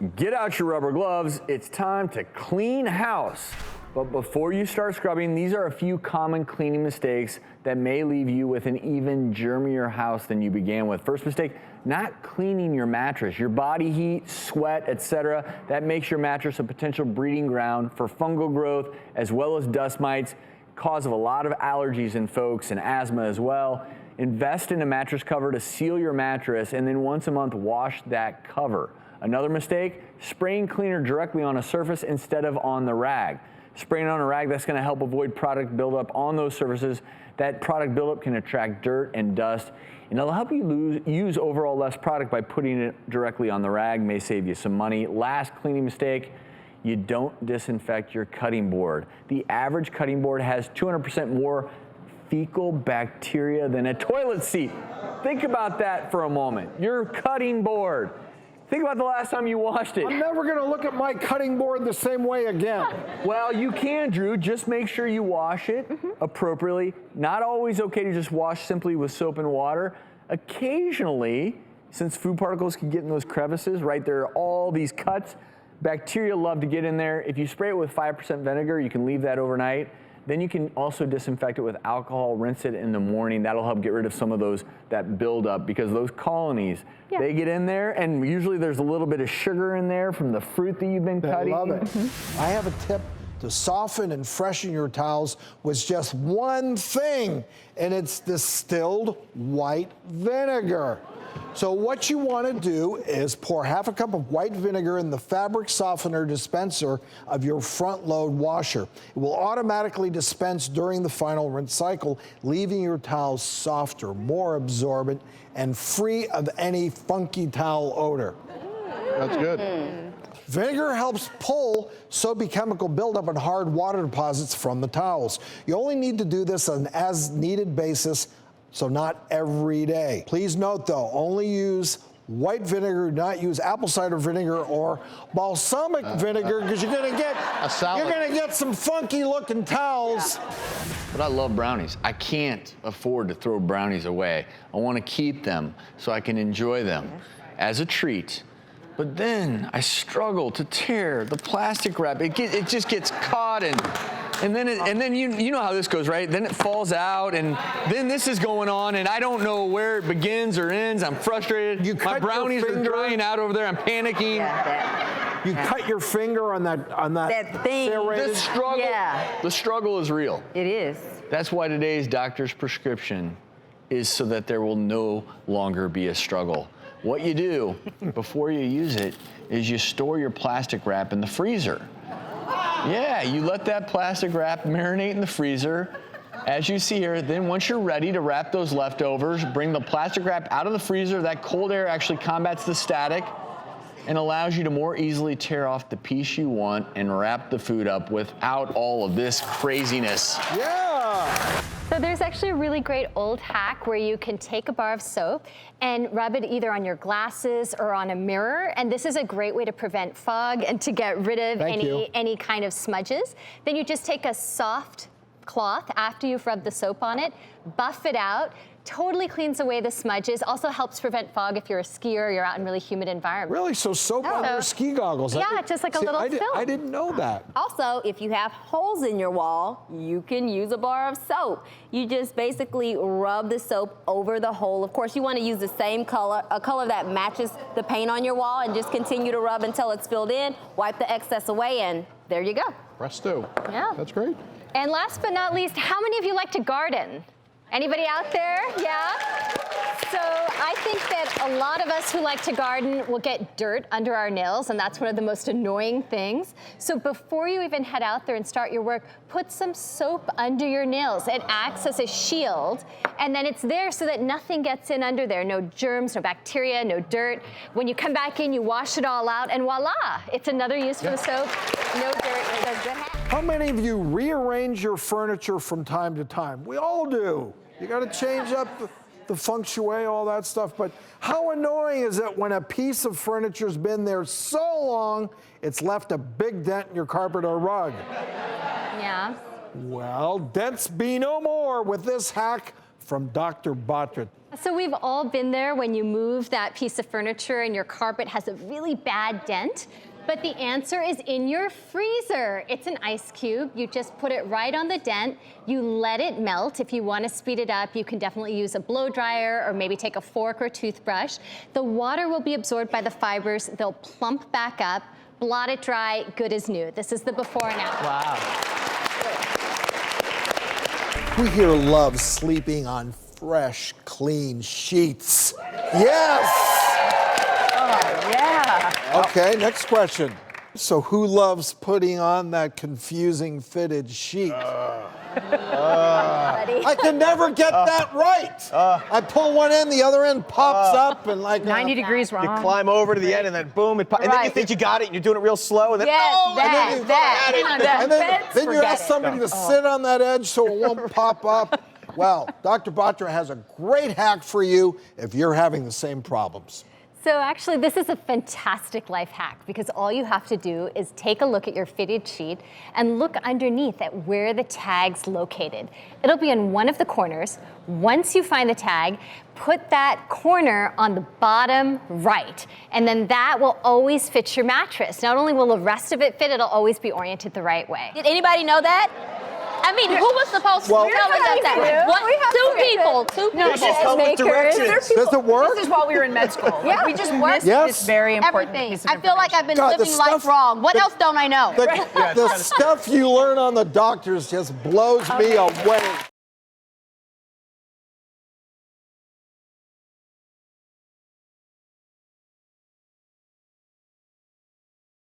get out your rubber gloves. It's time to clean house. But before you start scrubbing, these are a few common cleaning mistakes that may leave you with an even germier house than you began with. First mistake, not cleaning your mattress. Your body heat, sweat, etc. that makes your mattress a potential breeding ground for fungal growth as well as dust mites, cause of a lot of allergies in folks and asthma as well. Invest in a mattress cover to seal your mattress, and then once a month wash that cover. Another mistake, spraying cleaner directly on a surface instead of on the rag. Spraying on a rag, that's going to help avoid product buildup on those surfaces. That product buildup can attract dirt and dust, and it'll help you use overall less product by putting it directly on the rag. May save you some money. Last cleaning mistake, you don't disinfect your cutting board. The average cutting board has 200% more fecal bacteria than a toilet seat. Think about that for a moment. Your cutting board. Think about the last time you washed it. I'm never gonna look at my cutting board the same way again. Well, you can, Drew. Just make sure you wash it appropriately. Not always okay to just wash simply with soap and water. Occasionally, since food particles can get in those crevices, right, there are all these cuts. Bacteria love to get in there. If you spray it with 5% vinegar, you can leave that overnight. Then you can also disinfect it with alcohol, rinse it in the morning. That'll help get rid of some of that buildup, because those colonies, they get in there, and usually there's a little bit of sugar in there from the fruit that you've been cutting. I love it. I have a tip to soften and freshen your towels with just one thing, and it's distilled white vinegar. So what you want to do is pour half a cup of white vinegar in the fabric softener dispenser of your front load washer. It will automatically dispense during the final rinse cycle, leaving your towels softer, more absorbent, and free of any funky towel odor. That's good. Vinegar helps pull soapy chemical buildup and hard water deposits from the towels. You only need to do this on an as-needed basis, so not every day. Please note though, only use white vinegar, do not use apple cider vinegar or balsamic vinegar, because you're gonna get some funky looking towels. But I love brownies. I can't afford to throw brownies away. I want to keep them so I can enjoy them as a treat. But then I struggle to tear the plastic wrap. It just gets caught, and then you know how this goes, right? Then it falls out, and then this is going on, and I don't know where it begins or ends. I'm frustrated. My brownies are drying out over there. I'm panicking. You cut your finger on that thing. The struggle is real. It is. That's why today's doctor's prescription is so that there will no longer be a struggle. What you do before you use it is you store your plastic wrap in the freezer. Yeah, you let that plastic wrap marinate in the freezer, as you see here. Then once you're ready to wrap those leftovers, bring the plastic wrap out of the freezer. That cold air actually combats the static and allows you to more easily tear off the piece you want and wrap the food up without all of this craziness. Yeah! So there's actually a really great old hack where you can take a bar of soap and rub it either on your glasses or on a mirror. And this is a great way to prevent fog and to get rid of any kind of smudges. Then you just take a soft cloth after you've rubbed the soap on it, buff it out, totally cleans away the smudges, also helps prevent fog if you're a skier or you're out in really humid environments. Really? So soap on your ski goggles? Yeah, just like a little film. I didn't know that. Also, if you have holes in your wall, you can use a bar of soap. You just basically rub the soap over the hole. Of course, you want to use the same color, a color that matches the paint on your wall, and just continue to rub until it's filled in, wipe the excess away, and there you go. Presto. Yeah. That's great. And last but not least, how many of you like to garden? Anybody out there? Yeah? So I think that a lot of us who like to garden will get dirt under our nails, and that's one of the most annoying things. So before you even head out there and start your work, put some soap under your nails. It acts as a shield, and then it's there so that nothing gets in under there. No germs, no bacteria, no dirt. When you come back in, you wash it all out, and voila, it's another use for the soap. No dirt, it does good. How many of you rearrange your furniture from time to time? We all do. You got to change up the feng shui, all that stuff. But how annoying is it when a piece of furniture's been there so long, it's left a big dent in your carpet or rug? Yeah. Well, dents be no more with this hack from Dr. Batra. So we've all been there when you move that piece of furniture and your carpet has a really bad dent. But the answer is in your freezer. It's an ice cube. You just put it right on the dent. You let it melt. If you want to speed it up, you can definitely use a blow dryer or maybe take a fork or toothbrush. The water will be absorbed by the fibers. They'll plump back up, blot it dry, good as new. This is the before and after. Wow. Who here loves sleeping on fresh, clean sheets? Yes! Yeah. Okay, next question. So who loves putting on that confusing fitted sheet? I can never get that right. I pull one end, the other end pops up, and like 90 degrees wrong. You climb over to the end and then boom, and then you Right. think you got it and you're doing it real slow and then Yes, oh, and then you that. and then you ask somebody to sit on that edge so it won't pop up. Well, Dr. Batra has a great hack for you if you're having the same problems. So actually, this is a fantastic life hack because all you have to do is take a look at your fitted sheet and look underneath at where the tag's located. It'll be in one of the corners. Once you find the tag, put that corner on the bottom right, and then that will always fit your mattress. Not only will the rest of it fit, it'll always be oriented the right way. Did anybody know that? I mean, who was supposed to tell us that? What? Two people. just come with directions. Does it work? This is while we were in med school. Yeah. We just missed Yes. this very important Everything. piece of I feel like I've been God, the living life stuff- wrong. What else don't I know? The stuff you learn on the doctors just blows me away.